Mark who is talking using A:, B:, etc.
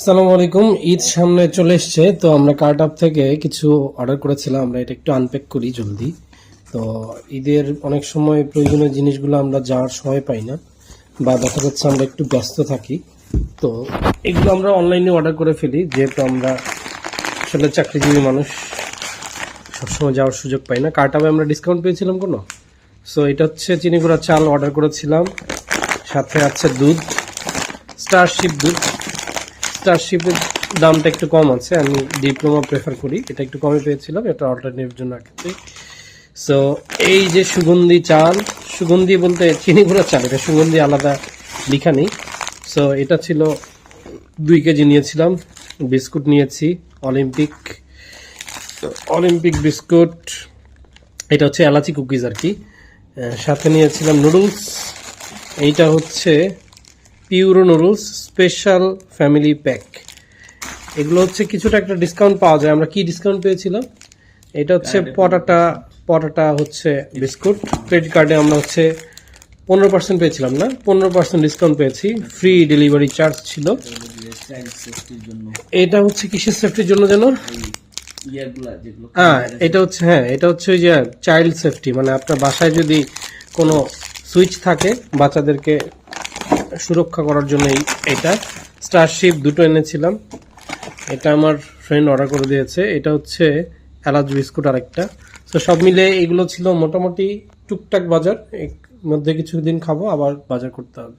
A: আসসালামু আলাইকুম। ঈদ সামনে চলে এসছে, তো আমরা কার্ট আপ থেকে কিছু অর্ডার করেছিলাম। আমরা এটা একটু আনপ্যাক করি জলদি। তো ঈদের অনেক সময় প্রয়োজনীয় জিনিসগুলো আমরা যাওয়ার সময় পাই না, বা দেখা যাচ্ছে আমরা একটু ব্যস্ত থাকি। তো এগুলো আমরা অনলাইনে অর্ডার করে ফেলি, যেহেতু আমরা আসলে চাকরিজীবী মানুষ, সবসময় যাওয়ার সুযোগ পাই না। কার্ট আপে আমরা ডিসকাউন্ট পেয়েছিলাম কোনো। সো এটা হচ্ছে চিনি গুঁড়া চাল অর্ডার করেছিলাম, সাথে আছে দুধ, স্টারশিপ দুধ। স্টারশিপের দামটা একটু কম আছে, আমি ডিপ্লোমা প্রেফার করি, এটা একটু কমে পেয়েছিলাম, এটা অল্টারনেটিভ জন্য রাখতে। সো এই যে সুগন্ধি চাল, সুগন্ধি বলতে চিনি গুঁড়া চাল, এটা সুগন্ধি আলাদা লিখা নেই। সো এটা ছিল 2 কেজি নিয়েছিলাম। বিস্কুট নিয়েছি অলিম্পিক, অলিম্পিক বিস্কুট, এটা হচ্ছে এলাচি কুকিজ আর কি। সাথে নিয়েছিলাম নুডলস, এইটা হচ্ছে পিউরো নুডলস স্পেশাল ফ্যামিলি প্যাক। এগুলো হচ্ছে কিছুটা একটা ডিসকাউন্ট পাওয়া যায়। আমরা কি ডিসকাউন্ট পেয়েছিলাম? এটা হচ্ছে পটাটা হচ্ছে বিস্কুট, ক্রেডিট কার্ডে আমরা হচ্ছে 15% পেয়েছিলাম, না 15% ডিসকাউন্ট পেয়েছি, ফ্রি ডেলিভারি চার্জ ছিল। এটা হচ্ছে কিসের সেফটির জন্য যেন? এটা হচ্ছে, হ্যাঁ এটা হচ্ছে ওই যে চাইল্ড সেফটি, মানে আপনার বাসায় যদি কোনো সুইচ থাকে বাচ্চাদেরকে সুরক্ষা করার জন্য এটা। স্টারশিপ দুটো এনেছিলাম, এটা আমার ফ্রেন্ড অর্ডার করে দিয়েছে। এটা হচ্ছে এলাচ বিস্কুট আরেকটা। তো সব মিলে এগুলো ছিল মোটামুটি টুকটাক বাজার। এর মধ্যে কিছুদিন খাবো, আবার বাজার করতে হবে।